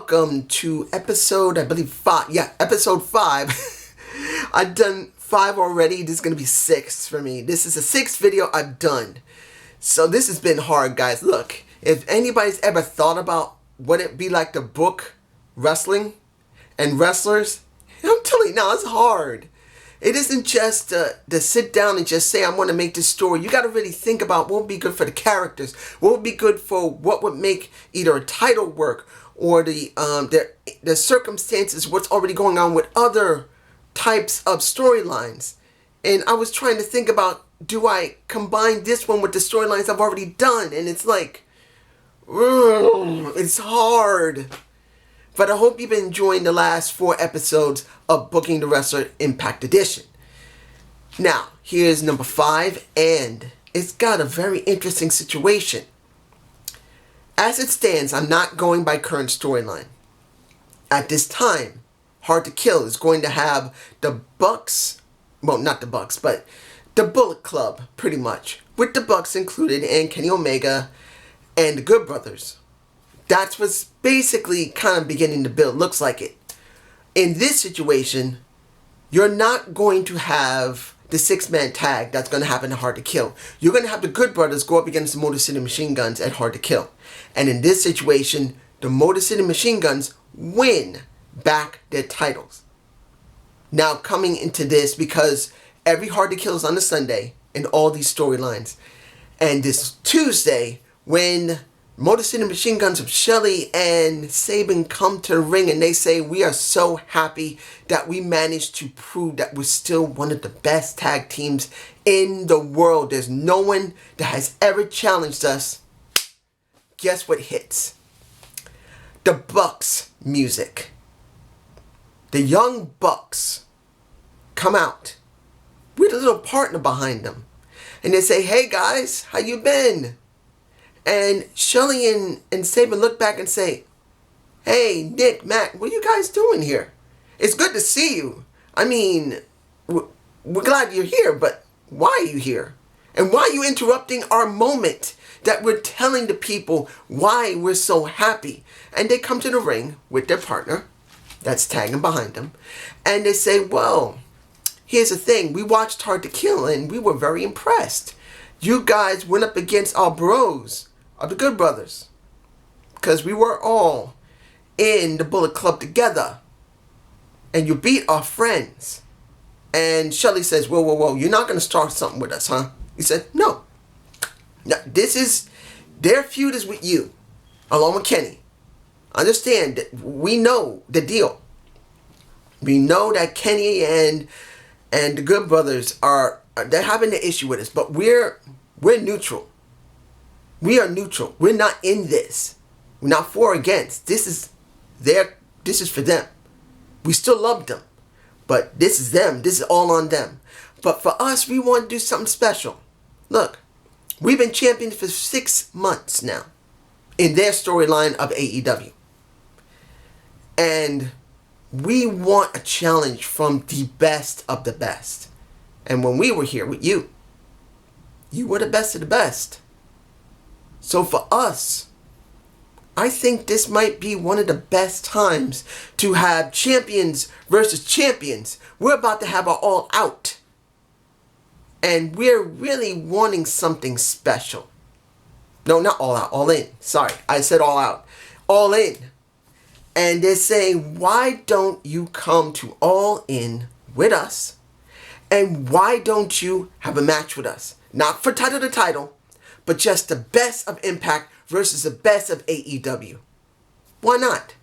welcome to episode, I believe 5. Yeah, episode 5. I've done 5 already. This is going to be 6 for me. This is the 6th video I've done. So this has been hard, guys. Look, if anybody's ever thought about what it'd be like to book wrestling and wrestlers, I'm telling you now, it's hard. It isn't just to sit down and just say, I want to make this story. You got to really think about what would be good for the characters, what would be good for what would make either a title work or the circumstances, what's already going on with other types of storylines. And I was trying to think about, do I combine this one with the storylines I've already done? And it's like, it's hard. But I hope you've been enjoying the last 4 episodes of Booking the Wrestler Impact Edition. Now, here's number 5, and it's got a very interesting situation. As it stands, I'm not going by current storyline. At this time, Hard to Kill is going to have the Bucks, well, not the Bucks, but the Bullet Club, pretty much, with the Bucks included and Kenny Omega and the Good Brothers. That's what's basically kind of beginning to build. Looks like it. In this situation, you're not going to have the 6-man tag that's going to happen at Hard to Kill. You're going to have the Good Brothers go up against the Motor City Machine Guns at Hard to Kill. And in this situation, the Motor City Machine Guns win back their titles. Now coming into this, because every Hard to Kill is on a Sunday in all these storylines. And this Tuesday, when Motor City Machine Guns of Shelly and Sabin come to the ring and they say, we are so happy that we managed to prove that we're still one of the best tag teams in the world. There's no one that has ever challenged us. Guess what hits? The Bucks music. The Young Bucks come out with a little partner behind them. And they say, hey guys, how you been? And Shelly and Sabin look back and say, hey, Nick, Matt, what are you guys doing here? It's good to see you. I mean, we're glad you're here, but why are you here? And why are you interrupting our moment that we're telling the people why we're so happy? And they come to the ring with their partner that's tagging behind them. And they say, well, here's the thing. We watched Hard to Kill and we were very impressed. You guys went up against our bros of the Good Brothers, because we were all in the Bullet Club together, and you beat our friends. And Shelly says, whoa, you're not going to start something with us, huh? He said, no, this is, their feud is with you, along with Kenny. Understand that we know the deal. We know that Kenny and the Good Brothers they're having an issue with us, but we're neutral. We are neutral. We're not in this. We're not for or against. This is for them. We still love them. But this is them. This is all on them. But for us, we want to do something special. Look, we've been champions for 6 months now in their storyline of AEW. And we want a challenge from the best of the best. And when we were here with you, you were the best of the best. So for us, I think this might be one of the best times to have champions versus champions. We're about to have our all out. And we're really wanting something special. No, not all out, all in. Sorry, I said all out. All in. And they're saying, why don't you come to All In with us? And why don't you have a match with us? Not for title to title, but just the best of Impact versus the best of AEW. Why not?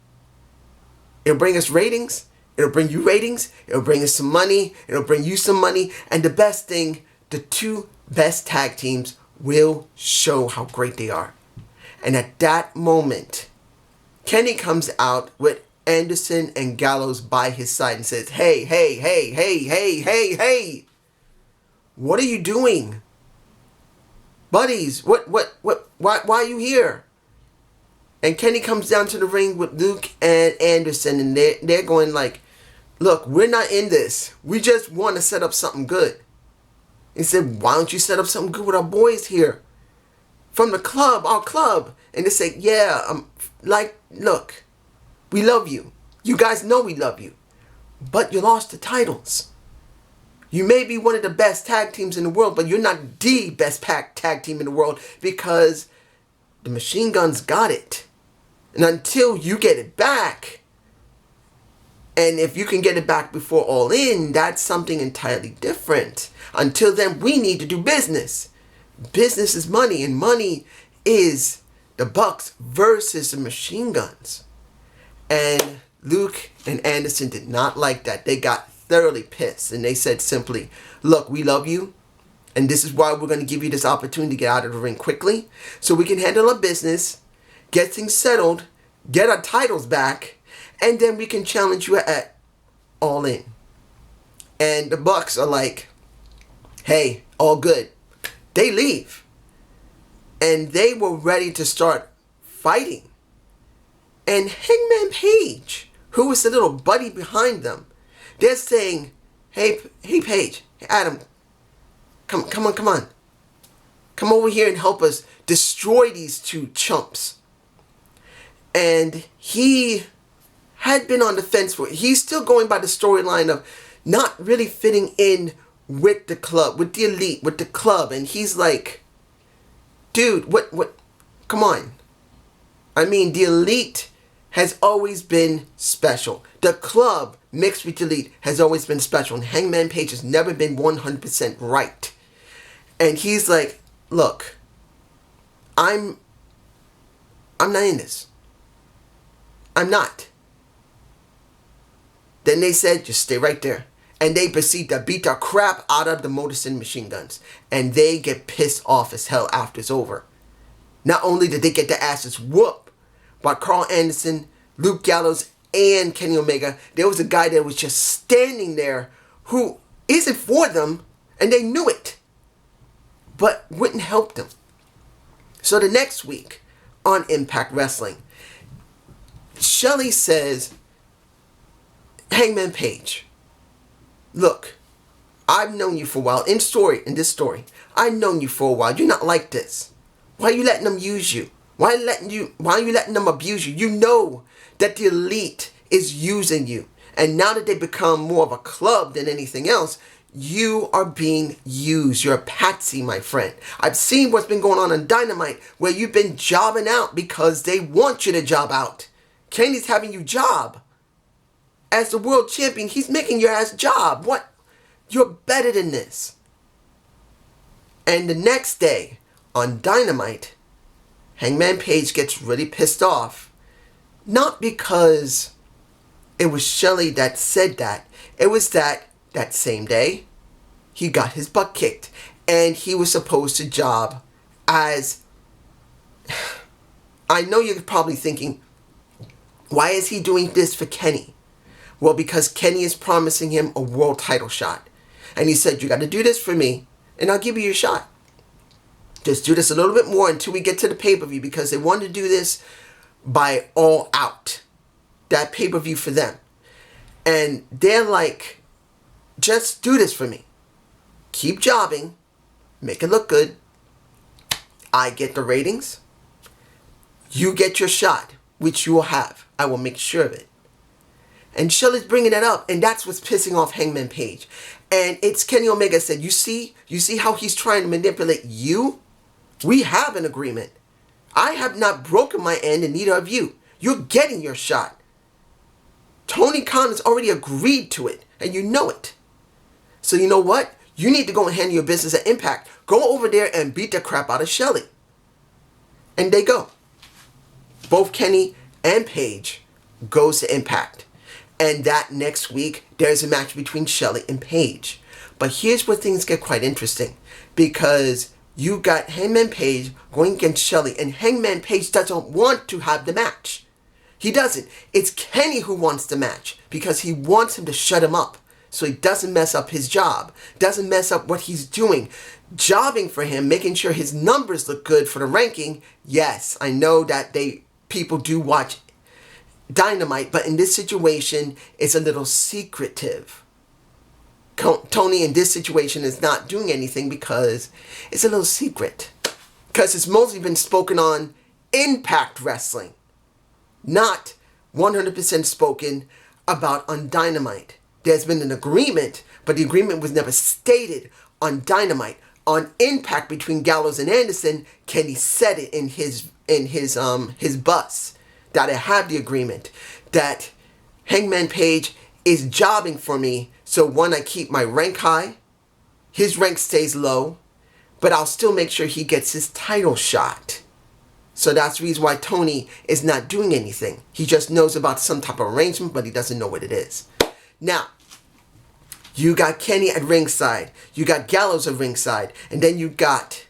It'll bring us ratings. It'll bring you ratings. It'll bring us some money. It'll bring you some money. And the best thing, the 2 best tag teams will show how great they are. And at that moment, Kenny comes out with Anderson and Gallows by his side and says, hey, what are you doing? Buddies, why are you here? And Kenny comes down to the ring with Luke and Anderson, and they're going like, look, we're not in this. We just want to set up something good. He said, why don't you set up something good with our boys here? From the club, our club. And they say, yeah, look, We love you. You guys know we love you. But you lost the titles. You may be one of the best tag teams in the world, but you're not the best tag team in the world because the Machine Guns got it. And until you get it back, and if you can get it back before All In, that's something entirely different. Until then, we need to do business. Business is money, and money is the Bucks versus the Machine Guns. And Luke and Anderson did not like that. They got thoroughly pissed, and they said simply, look, we love you, and this is why we're going to give you this opportunity to get out of the ring quickly so we can handle our business, get things settled, get our titles back, and then we can challenge you at All In. And the Bucks are like, hey, all good. They leave. And they were ready to start fighting. And Hangman Page, who was the little buddy behind them, they're saying, hey Page, hey Adam, come on. Come over here and help us destroy these two chumps. And he had been on the fence for it. He's still going by the storyline of not really fitting in with the club, with the Elite, with the club. And he's like, dude, what, come on. I mean, the Elite has always been special. The club mixed with the Elite has always been special. And Hangman Page has never been 100% right. And he's like, look, I'm not in this. I'm not. Then they said, just stay right there. And they proceed to beat the crap out of the Motor City Machine Guns. And they get pissed off as hell after it's over. Not only did they get their asses whooped by Carl Anderson, Luke Gallows, and Kenny Omega, there was a guy that was just standing there who isn't for them, and they knew it, but wouldn't help them. So the next week on Impact Wrestling, Shelly says, Hangman Page, look, I've known you for a while. In this story, I've known you for a while. You're not like this. Why are you letting them use you? Why are you letting them abuse you? You know that the Elite is using you. And now that they become more of a club than anything else, you are being used. You're a patsy, my friend. I've seen what's been going on Dynamite, where you've been jobbing out because they want you to job out. Kenny's having you job. As the world champion, he's making your ass job. What? You're better than this. And the next day, on Dynamite, Hangman Page gets really pissed off. Not because it was Shelly that said that. It was that same day, he got his butt kicked. And he was supposed to job as... I know you're probably thinking, why is he doing this for Kenny? Well, because Kenny is promising him a world title shot. And he said, you got to do this for me, and I'll give you your shot. Just do this a little bit more until we get to the pay-per-view, because they wanted to do this by All Out. That pay-per-view for them. And they're like, just do this for me. Keep jobbing. Make it look good. I get the ratings. You get your shot, which you will have. I will make sure of it. And Shelly's bringing that up, and that's what's pissing off Hangman Page. And it's Kenny Omega said, you see how he's trying to manipulate you? We have an agreement. I have not broken my end, and neither have you. You're getting your shot. Tony Khan has already agreed to it, and you know it. So you know what? You need to go and handle your business at Impact. Go over there and beat the crap out of Shelly. And they go. Both Kenny and Page goes to Impact. And that next week, there's a match between Shelly and Page. But here's where things get quite interesting. Because you got Hangman Page going against Shelly, and Hangman Page doesn't want to have the match. He doesn't. It's Kenny who wants the match, because he wants him to shut him up so he doesn't mess up his job, doesn't mess up what he's doing. Jobbing for him, making sure his numbers look good for the ranking. Yes, I know that people do watch Dynamite, but in this situation, it's a little secretive. Tony in this situation is not doing anything because it's a little secret. Because it's mostly been spoken on Impact Wrestling, not 100% spoken about on Dynamite. There's been an agreement, but the agreement was never stated on Dynamite. On Impact between Gallows and Anderson, Kenny said it in his bus that I have the agreement that Hangman Page is jobbing for me. So one, I keep my rank high, his rank stays low, but I'll still make sure he gets his title shot. So that's the reason why Tony is not doing anything. He just knows about some type of arrangement, but he doesn't know what it is. Now, you got Kenny at ringside. You got Gallows at ringside. And then you got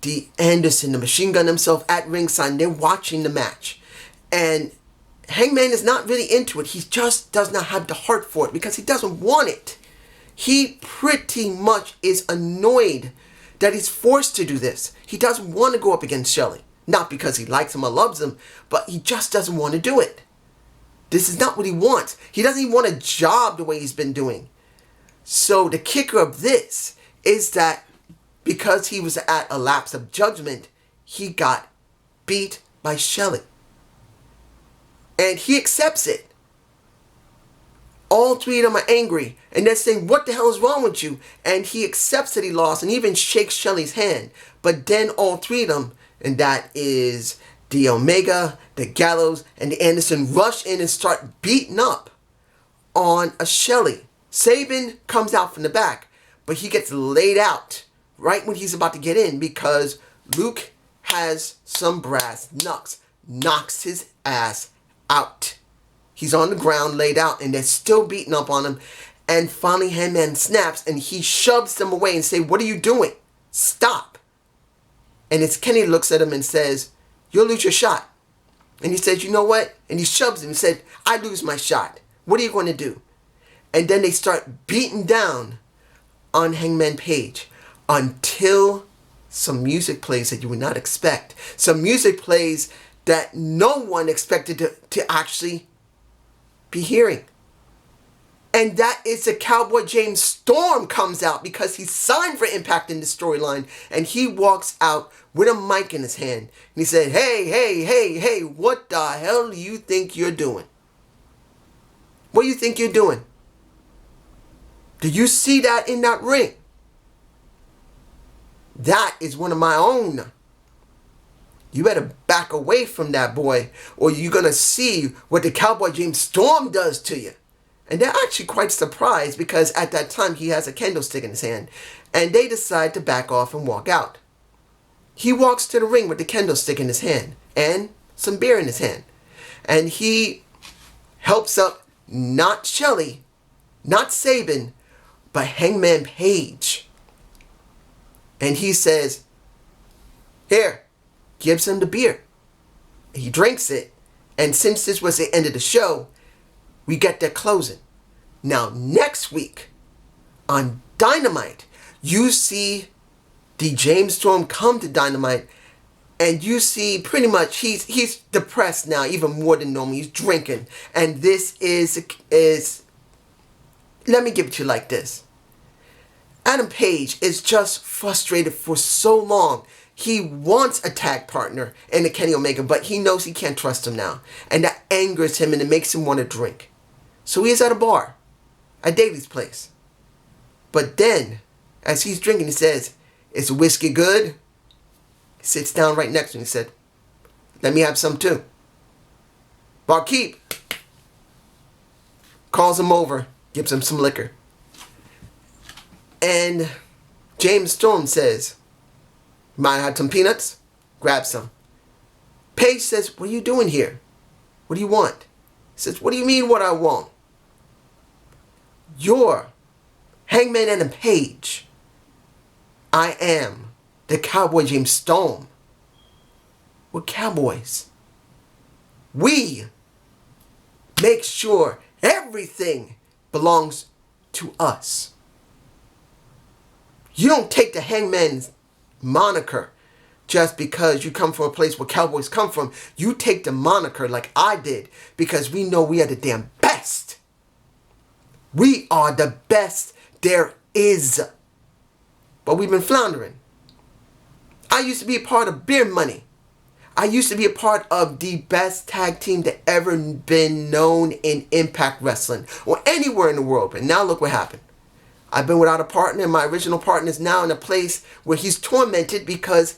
the Anderson, the Machine Gun himself at ringside. And they're watching the match. And Hangman is not really into it. He just does not have the heart for it because he doesn't want it. He pretty much is annoyed that he's forced to do this. He doesn't want to go up against Shelley. Not because he likes him or loves him, but he just doesn't want to do it. This is not what he wants. He doesn't even want a job the way he's been doing. So the kicker of this is that because he was at a lapse of judgment, he got beat by Shelley. And he accepts it. All three of them are angry. And they're saying, what the hell is wrong with you? And he accepts that he lost and even shakes Shelley's hand. But then all three of them, and that is the Omega, the Gallows, and the Anderson, rush in and start beating up on a Shelley. Sabin comes out from the back, but he gets laid out right when he's about to get in because Luke has some brass knucks, knocks his ass out. He's on the ground, laid out, and they're still beating up on him. And finally, Hangman snaps, and he shoves them away and say, what are you doing? Stop. And it's Kenny looks at him and says, you'll lose your shot. And he says, you know what? And he shoves him and said, I lose my shot. What are you going to do? And then they start beating down on Hangman Page until some music plays that you would not expect. Some music plays that no one expected to actually be hearing. And that is the Cowboy James Storm comes out because he signed for Impact in the storyline. And he walks out with a mic in his hand. And he said, hey, what the hell do you think you're doing? What do you think you're doing? Do you see that in that ring? That is one of my own. You better back away from that boy or you're going to see what the Cowboy James Storm does to you. And they're actually quite surprised because at that time he has a candlestick in his hand. And they decide to back off and walk out. He walks to the ring with the candlestick in his hand and some beer in his hand. And he helps up not Shelley, not Sabin, but Hangman Page. And he says, here, gives him the beer. He drinks it. And since this was the end of the show, we get their closing. Now, next week on Dynamite, you see the James Storm come to Dynamite, and you see pretty much he's depressed now, even more than normal. He's drinking, and this is let me give it to you like this. Adam Page is just frustrated for so long. He wants a tag partner in the Kenny Omega, but he knows he can't trust him now, and that angers him and it makes him want to drink. So he is at a bar, at Daly's place. But then, as he's drinking, he says, is the whiskey good? He sits down right next to him and said, let me have some too. Barkeep calls him over, gives him some liquor. And James Storm says, might I have some peanuts? Grab some. Page says, what are you doing here? What do you want? He says, what do you mean what I want? You're Hangman Adam Page. I am the Cowboy James Storm. We're cowboys. We make sure everything belongs to us. You don't take the Hangman's moniker just because you come from a place where cowboys come from. You take the moniker like I did because we know we are the damn best. We are the best there is. But we've been floundering. I used to be a part of Beer Money. I used to be a part of the best tag team that ever been known in Impact Wrestling or anywhere in the world. But now look what happened. I've been without a partner. My original partner is now in a place where he's tormented because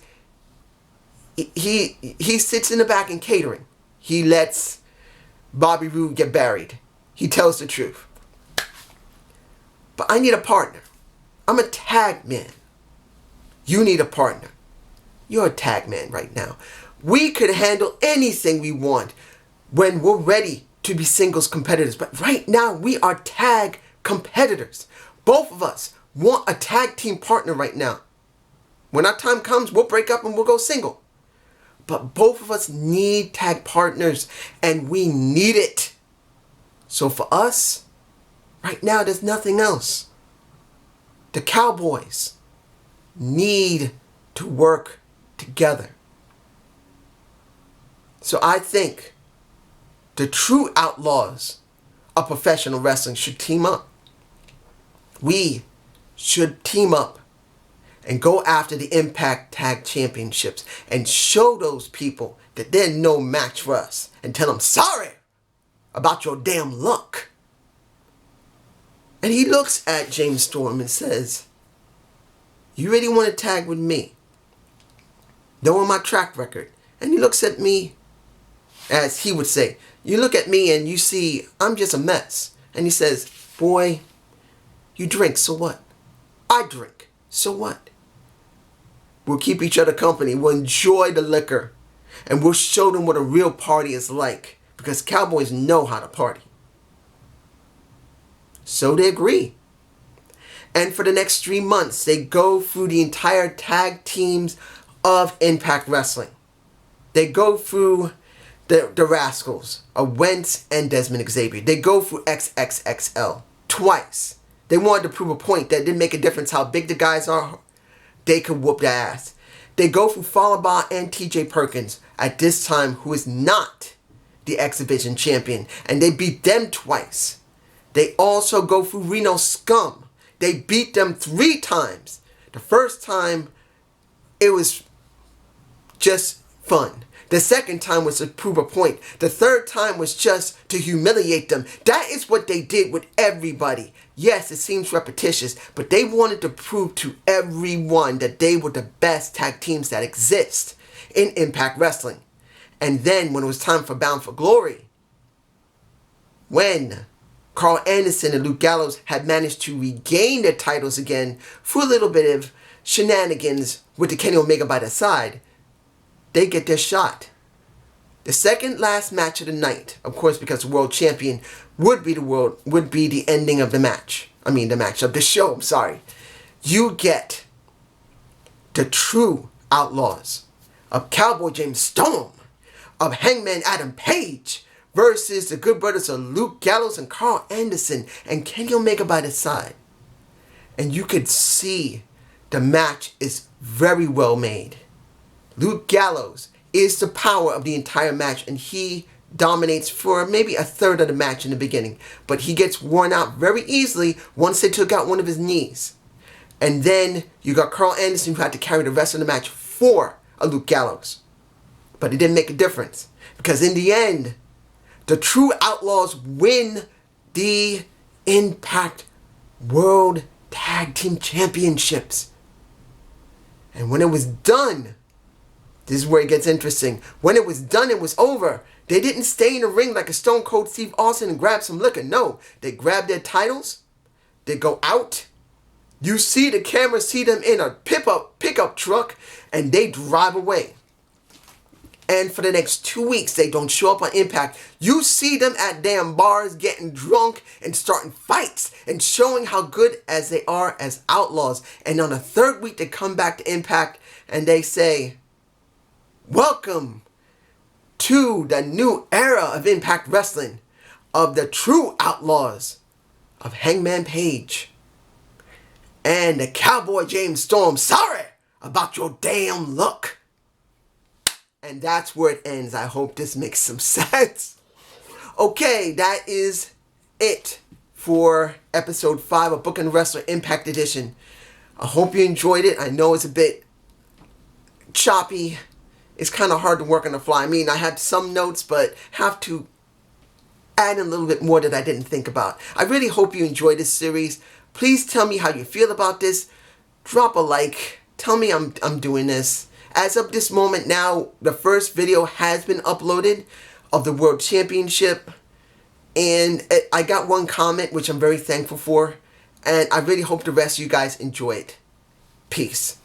he sits in the back in catering. He lets Bobby Roode get buried. He tells the truth. But I need a partner. I'm a tag man. You need a partner. You're a tag man right now. We could handle anything we want when we're ready to be singles competitors. But right now, we are tag competitors. Both of us want a tag team partner right now. When our time comes, we'll break up and we'll go single. But both of us need tag partners, and we need it. So for us, right now, there's nothing else. The Cowboys need to work together. So I think the true outlaws of professional wrestling should team up. We should team up and go after the Impact Tag Championships and show those people that they're no match for us and tell them sorry about your damn luck. And he looks at James Storm and says, you really want to tag with me? Knowing my track record. And he looks at me, as he would say, you look at me and you see I'm just a mess. And he says, boy, you drink, so what? I drink, so what? We'll keep each other company. We'll enjoy the liquor. And we'll show them what a real party is like. Because Cowboys know how to party. So they agree. And for the next 3 months, they go through the entire tag teams of Impact Wrestling. They go through the Rascals of Wentz and Desmond Xavier. They go through XXXL twice. They wanted to prove a point that it didn't make a difference how big the guys are. They could whoop their ass. They go through Falaba and TJ Perkins, at this time who is not the X Division champion. And they beat them twice. They also go through Reno Scum. They beat them 3 times. The first time, it was just fun. The second time was to prove a point. The third time was just to humiliate them. That is what they did with everybody. Yes, it seems repetitious, but they wanted to prove to everyone that they were the best tag teams that exist in Impact Wrestling. And then when it was time for Bound for Glory, when Carl Anderson and Luke Gallows had managed to regain their titles again for a little bit of shenanigans with the Kenny Omega by their side, they get their shot. The second last match of the night, of course, because the world champion would be the ending of the match. I mean, the match of the show, I'm sorry. You get the true outlaws of Cowboy James Storm, of Hangman Adam Page, versus the good brothers of Luke Gallows and Carl Anderson and Kenny Omega by the side. And you could see the match is very well made. Luke Gallows is the power of the entire match, and he dominates for maybe a third of the match in the beginning. But he gets worn out very easily once they took out one of his knees. And then you got Carl Anderson, who had to carry the rest of the match for a Luke Gallows. But it didn't make a difference, because in the end, the true outlaws win the Impact World Tag Team Championships. And when it was done, this is where it gets interesting. When it was done, it was over. They didn't stay in the ring like a Stone Cold Steve Austin and grab some liquor. No, they grabbed their titles. They go out. You see the camera, see them in a pickup truck, and they drive away. And for the next 2 weeks, they don't show up on Impact. You see them at damn bars getting drunk and starting fights and showing how good as they are as outlaws. And on the 3rd week, they come back to Impact and they say, welcome to the new era of Impact Wrestling, of the true outlaws of Hangman Page and the Cowboy James Storm. Sorry about your damn luck. And that's where it ends. I hope this makes some sense. Okay, that is it for episode 5 of Booking the Wrestler Impact Edition. I hope you enjoyed it. I know it's a bit choppy. it's kind of hard to work on the fly. I mean, I had some notes, but have to add a little bit more that I didn't think about. I really hope you enjoyed this series. Please tell me how you feel about this. Drop a like. Tell me I'm doing this. As of this moment now, the first video has been uploaded of the World Championship. And I got one comment, which I'm very thankful for. And I really hope the rest of you guys enjoy it. Peace.